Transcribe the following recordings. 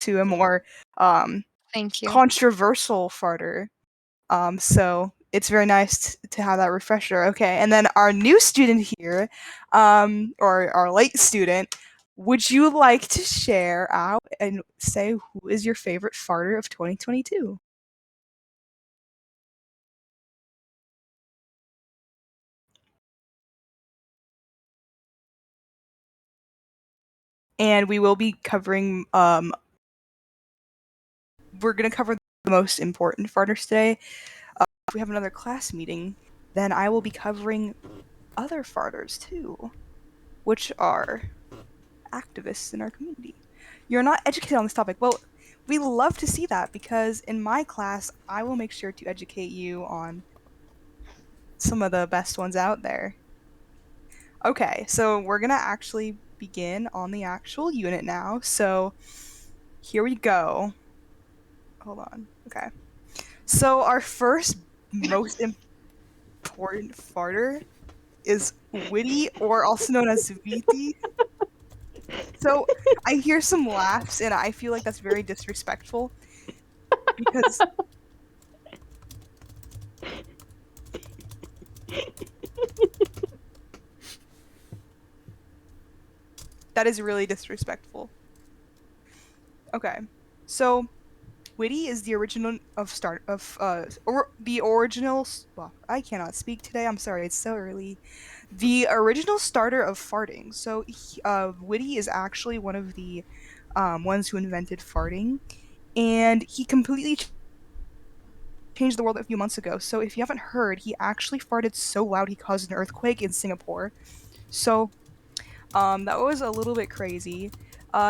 to a more Thank you. controversial farter. So it's very nice to have that refresher. Okay, and then our new student here, or our late student, would you like to share out and say who is your favorite farter of 2022? And we will be covering, we're going to cover the most important farters today. If we have another class meeting, then I will be covering other farters too, which are activists in our community. You're not educated on this topic. Well, we love to see that because in my class, I will make sure to educate you on some of the best ones out there. Okay, so we're gonna actually begin on the actual unit now. So here we go. Hold on. Okay. So our first most important farter is witty, or also known as VT. So I hear some laughs, and I feel like that's very disrespectful because that is really disrespectful. Okay, so witty is the original of start of or the original. Well, I cannot speak today. I'm sorry. It's so early. The original starter of farting. So, witty is actually one of the ones who invented farting, and he completely changed the world a few months ago. So, if you haven't heard, he actually farted so loud he caused an earthquake in Singapore. So, that was a little bit crazy.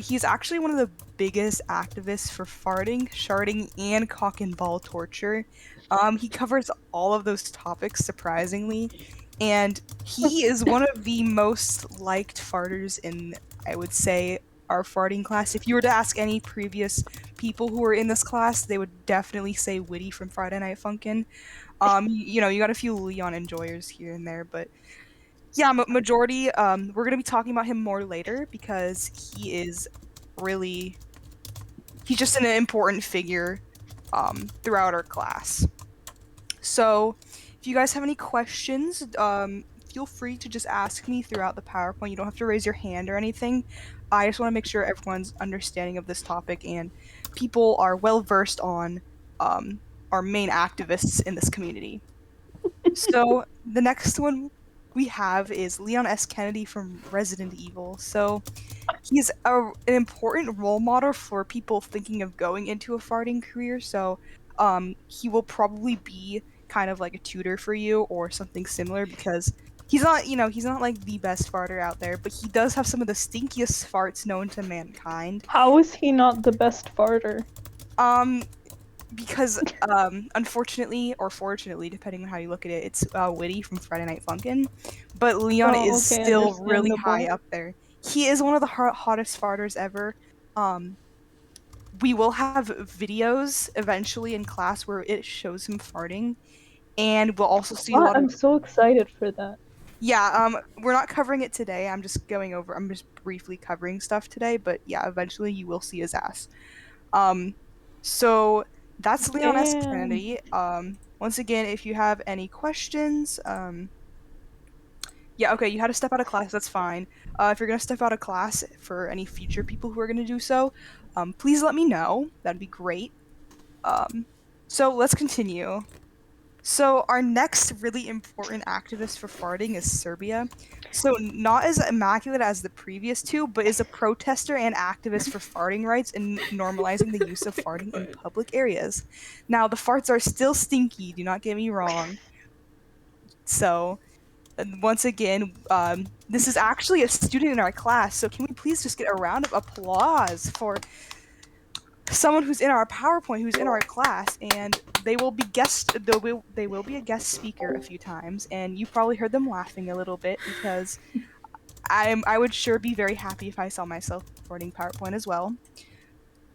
He's actually one of the biggest activists for farting, sharding, and cock and ball torture. He covers all of those topics, surprisingly, and he is one of the most liked farters in, I would say, our farting class. If you were to ask any previous people who were in this class, they would definitely say Witty from Friday Night Funkin'. You got a few Leon enjoyers here and there, but yeah, majority. We're gonna be talking about him more later because he is really he's just an important figure throughout our class. So, if you guys have any questions, feel free to just ask me throughout the PowerPoint. You don't have to raise your hand or anything. I just want to make sure everyone's understanding of this topic and people are well versed on our main activists in this community. So the next one we have is Leon S. Kennedy from Resident Evil. So he's an important role model for people thinking of going into a farting career. So he will probably be kind of like a tutor for you or something similar because he's not like the best farter out there, but he does have some of the stinkiest farts known to mankind. How is he not the best farter? Because unfortunately or fortunately, depending on how you look at it, it's Witty from Friday Night Funkin', but Leon is Okay, still really high understandable. up there. He is one of the hottest farters ever. Um, we will have videos eventually in class where it shows him farting, and we'll also see a What? lot of I'm so excited for that. yeah. We're not covering it today. I'm just going over. I'm just briefly covering stuff today, but yeah, eventually you will see his ass. Um, so that's Leon S. Damn. Kennedy. Once again, if you have any questions, yeah, okay, you had to step out of class. That's fine. If you're gonna step out of class for any future people who are gonna do so, please let me know. That'd be great. So let's continue. So our next really important activist for farting is Serbia. So not as immaculate as the previous two, but is a protester and activist for farting rights and normalizing the use of farting in public areas. Now the farts are still stinky, do not get me wrong. So once again, this is actually a student in our class, so can we please just get a round of applause for someone who's in our PowerPoint, who's in our class, and they will be a guest speaker a few times, and you probably heard them laughing a little bit because I would sure be very happy if I saw myself recording PowerPoint as well.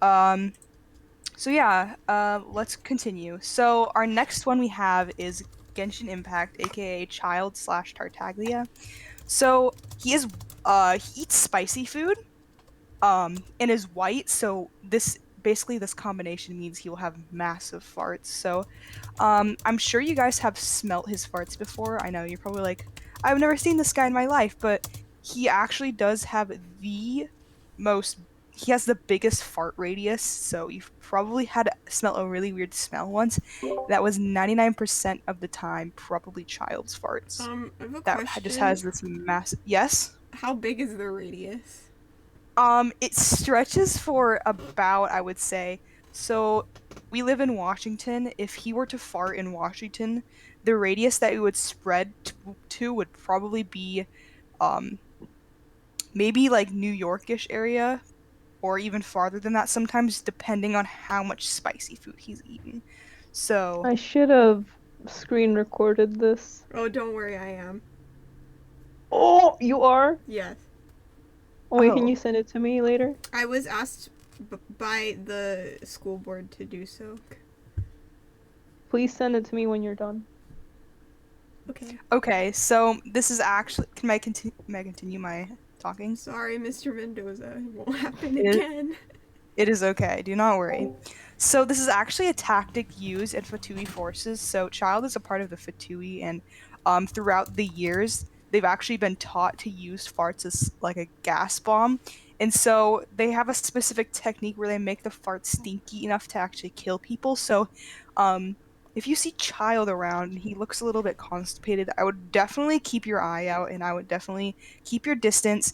So yeah, let's continue. So our next one we have is Genshin Impact, aka Child slash Tartaglia. So he eats spicy food, and is white. So this combination means he will have massive farts. So I'm sure you guys have smelt his farts before. I know you're probably like, I've never seen this guy in my life, but he actually does have the most. He has the biggest fart radius, so you've probably had to smell a really weird smell once. That was 99% of the time probably child's farts. I have a That just question. has this massive. Yes. How big is the radius? It stretches for about, I would say, so we live in Washington. If he were to fart in Washington, the radius that it would spread to would probably be, um, maybe like New Yorkish area, or even farther than that sometimes, depending on how much spicy food he's eaten. So, I should have screen recorded this. Oh, don't worry, I am. Oh, you are? Yes. Oh, wait, can oh, you send it to me later? I was asked by the school board to do so. Please send it to me when you're done. Okay. okay. So this is actually. Can I continue? May I continue my talking? Sorry, Mr. Mendoza. It won't happen It, again. It is okay, do not worry. So this is actually a tactic used in Fatui forces. So Child is a part of the Fatui, and throughout the years, they've actually been taught to use farts as like a gas bomb. And so they have a specific technique where they make the fart stinky enough to actually kill people. So um, if you see Child around and he looks a little bit constipated, I would definitely keep your eye out and I would definitely keep your distance.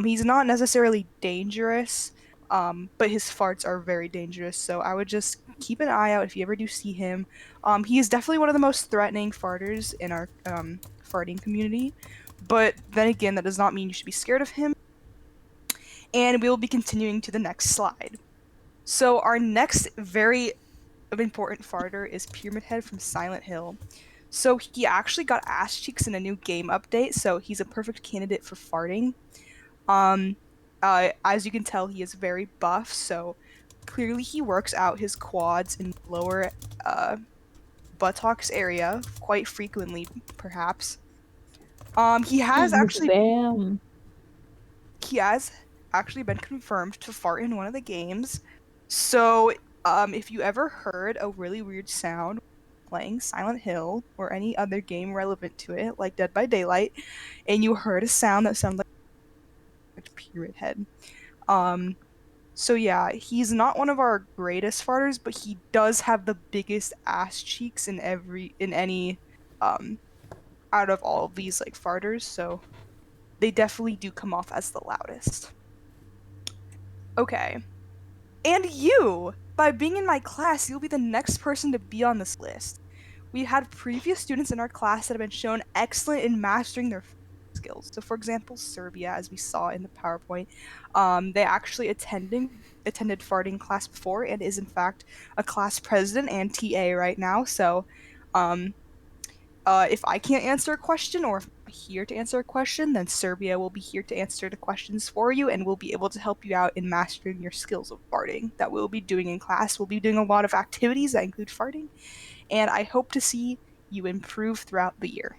He's not necessarily dangerous, but his farts are very dangerous. So I would just keep an eye out if you ever do see him. He is definitely one of the most threatening farters in our farting community. But then again, that does not mean you should be scared of him. And we will be continuing to the next slide. So our next very important farter is Pyramid Head from Silent Hill. So he actually got ass cheeks in a new game update, so he's a perfect candidate for farting. Um, as you can tell, he is very buff, so clearly he works out his quads in lower uh, buttocks area quite frequently, perhaps. He has actually Damn. he has actually been confirmed to fart in one of the games. So, if you ever heard a really weird sound playing Silent Hill or any other game relevant to it, like Dead by Daylight, and you heard a sound that sounded like Pyramid Head, um, so yeah, he's not one of our greatest farters, but he does have the biggest ass cheeks in any um out of all of these like farters, so they definitely do come off as the loudest. Okay. And you, by being in my class, you'll be the next person to be on this list. We had previous students in our class that have been shown excellent in mastering their skills. So, for example, Serbia, as we saw in the PowerPoint, they actually attended farting class before and is in fact a class president and TA right now. So, um, if I can't answer a question or if I'm here to answer a question, then Serbia will be here to answer the questions for you and will be able to help you out in mastering your skills of farting that we'll be doing in class. We'll be doing a lot of activities that include farting, and I hope to see you improve throughout the year.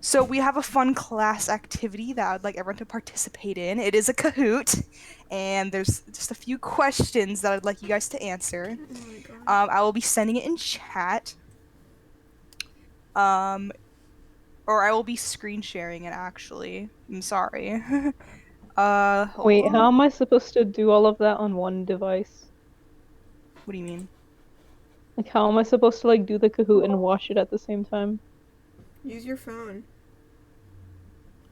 So we have a fun class activity that I'd like everyone to participate in. It is a Kahoot, and there's just a few questions that I'd like you guys to answer. Oh my god. I will be sending it in chat. Um, or I will be screen sharing it actually. I'm sorry. Hold Wait, how on. am I supposed to do all of that on one device? What do you mean? Like, how am I supposed to, like, do the Kahoot and watch it at the same time? Use your phone.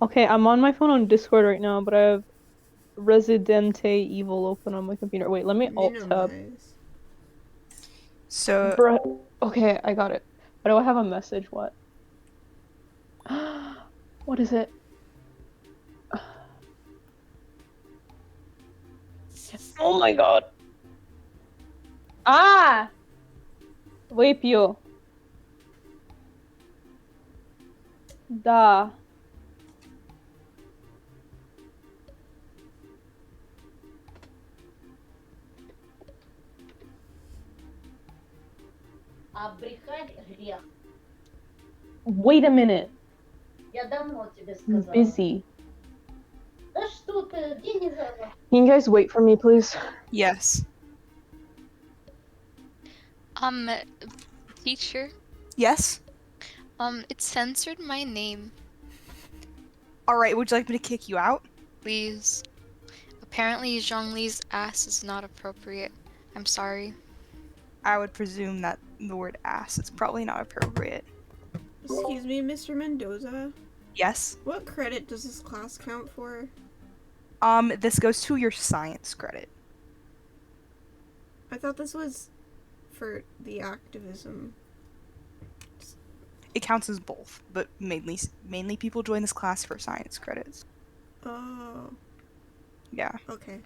Okay, I'm on my phone on Discord right now, but I have Residente Evil open on my computer. Wait, let me Alt-tab. Minimize. So Bruh. Okay, I got it. Why do I have a message? What? What is it? Oh my god. Ah! Wait, Da. А брехать грех. Wait a minute. Я давно тебе I'm сказала. busy. Да Can you guys wait for me, please? Yes. Teacher, Yes? it censored my name, Alright, would you like me to kick you out? please. Apparently, Zhongli's ass is not appropriate. I'm sorry. I would presume that the word ass is probably not appropriate. Excuse me, Mr. Mendoza. Yes? What credit does this class count for? This goes to your science credit. I thought this was for the activism. It counts as both, but mainly people join this class for science credits. Oh, Yeah. okay.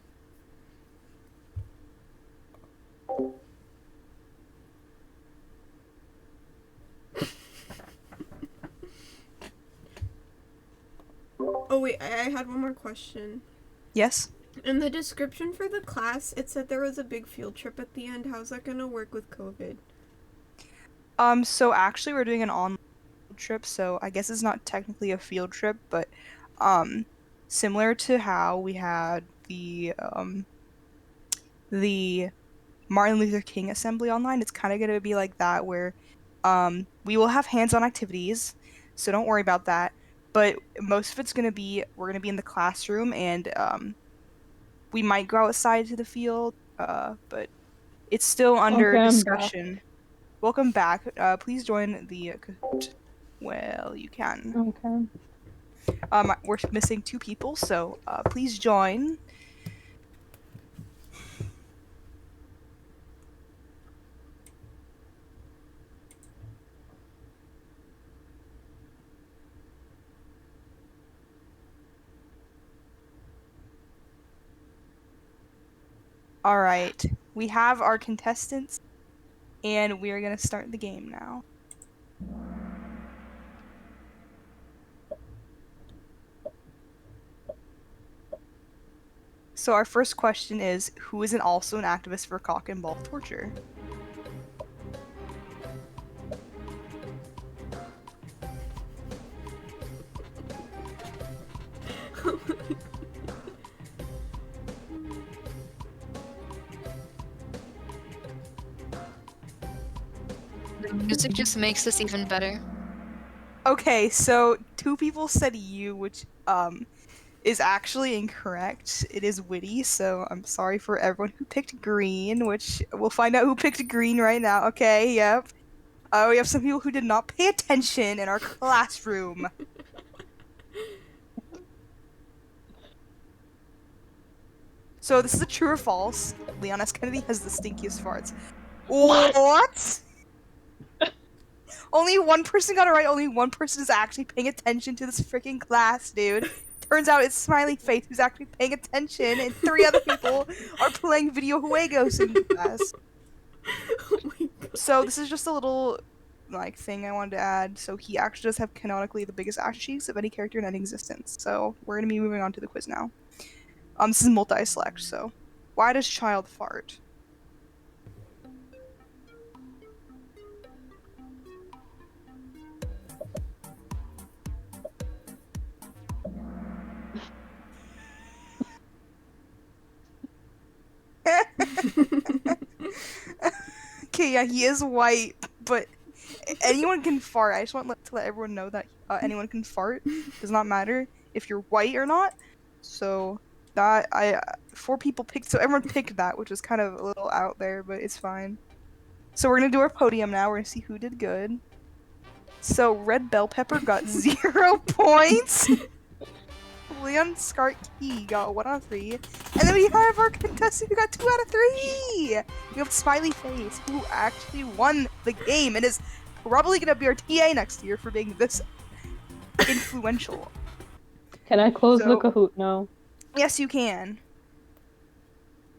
Oh wait, I had one more question. Yes? In the description for the class, it said there was a big field trip at the end. How's that gonna work with COVID? So actually we're doing an online field trip, so I guess it's not technically a field trip, but similar to how we had the Martin Luther King assembly online, it's kind of going to be like that where we will have hands-on activities, so don't worry about that. But most of it's going to be we're going to be in the classroom and we might go outside to the field, but it's still under Okay, I'm back. discussion. Welcome back. Please join the Kahoot. Well, you can. Okay. We're missing 2 people, so please join. All right, we have our contestants, and we are gonna start the game now. So our first question is, who isn't also an activist for cock and ball torture? The music just makes this even better. Okay, so 2 people said you, which is actually incorrect. It is Witty, so I'm sorry for everyone who picked green, which we'll find out who picked green right now. Okay, yep. We have some people who did not pay attention in our classroom. So this is a true or false. Leon S. Kennedy has the stinkiest farts. What? Only one person got it right. Only one person is actually paying attention to this freaking class, dude. Turns out it's Smiley Face who's actually paying attention, and 3 other people are playing video juegos in class. Oh my god. So this is just a little thing I wanted to add. So he actually does have canonically the biggest ass cheeks of any character in any existence. So we're gonna be moving on to the quiz now. This is multi-select. So why does child fart? Okay, yeah, he is white, but anyone can fart. I just want to let everyone know that anyone can fart. Does not matter if you're white or not. So that 4 people picked. So everyone picked that, which is kind of a little out there, but it's fine. So we're gonna do our podium now. We're gonna see who did good. So Red Bell Pepper got 0 points. Leon Skart Key got 1 out of 3. And then we have our contestant who got 2 out of 3. We have Smiley Face, who actually won the game and is probably gonna be our TA next year for being this influential. Can I close the So- Kahoot now? Yes, you can.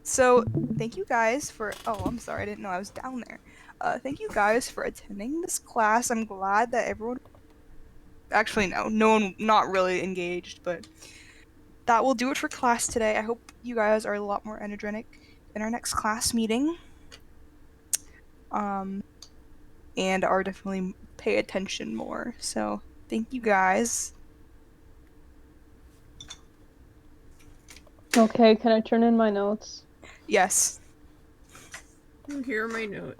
So, thank you guys for. Oh, I'm sorry, I didn't know I was down there. Thank you guys for attending this class. I'm glad that everyone. Actually, no one, not really engaged, but that will do it for class today. I hope you guys are a lot more energetic in our next class meeting. And are definitely pay attention more. So, thank you guys. Okay, can I turn in my notes? Yes. Here are my notes.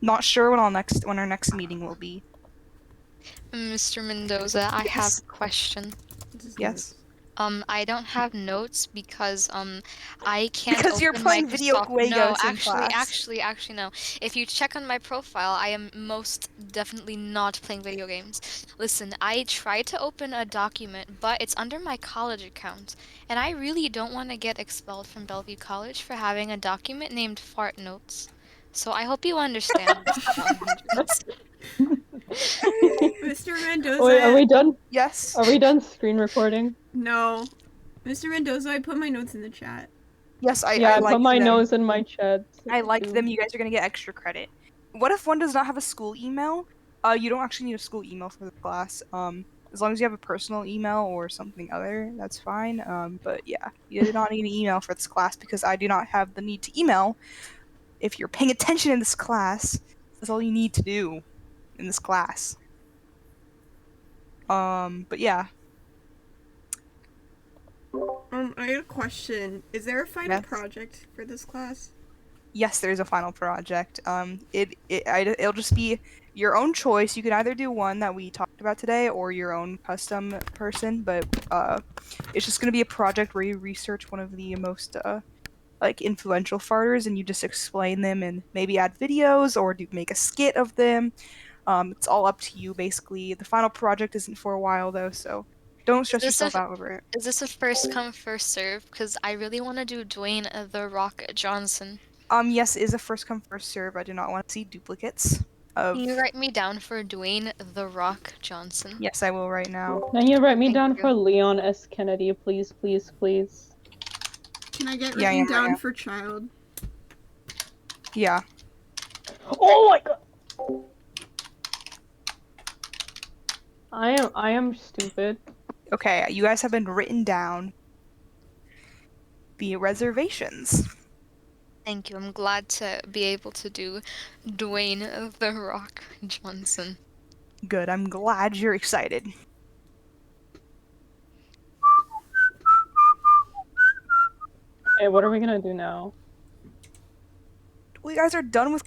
Not sure when our next meeting will be. Mr. Mendoza, I have Yes. a question. Yes. I don't have notes because I can't Because you're open playing video Microsoft. No, Juegos in class. actually no. If you check on my profile, I am most definitely not playing video games. Listen, I tried to open a document, but it's under my college account, and I really don't want to get expelled from Bellevue College for having a document named Fart Notes. So I hope you understand, Mr. 100. Mr. Wait, are Mendoza. we done? Yes. Are we done screen recording? No. Mr. Mendoza, I put my notes in the chat. Yes, Yeah, I I put liked my them. nose in my chat. I liked them. too. You guys are gonna get extra credit. What if one does not have a school email? You don't actually need a school email for the class. As long as you have a personal email or something other, that's fine. But yeah, you do not need an email for this class because I do not have the need to email. If you're paying attention in this class, that's all you need to do in this class. But yeah, I had a question. Is there a final yes. project for this class? Yes, there's a final project. It'll just be your own choice. You can either do one that we talked about today or your own custom person, but it's just gonna be a project where you research one of the most like influential farters and you just explain them and maybe add videos or do make a skit of them. It's all up to you basically. The final project isn't for a while though, so don't Is stress this a yourself out over it. is this a first come first serve? Because I really want to do Dwayne the Rock Johnson. Yes, it is a first come first serve. I do not want to see duplicates Can you of. write me down for Dwayne the Rock Johnson? Yes, I will right now. Can you write me Thank down you. for Leon S. Kennedy, please, please, please? Can I get Yeah, I written am right down now. for child? Yeah. Oh my god! I am stupid. Okay, you guys have been written down via reservations. Thank you. I'm glad to be able to do Dwayne the Rock Johnson. Good. I'm glad you're excited. Okay, what are we gonna do now? Well, you guys are done with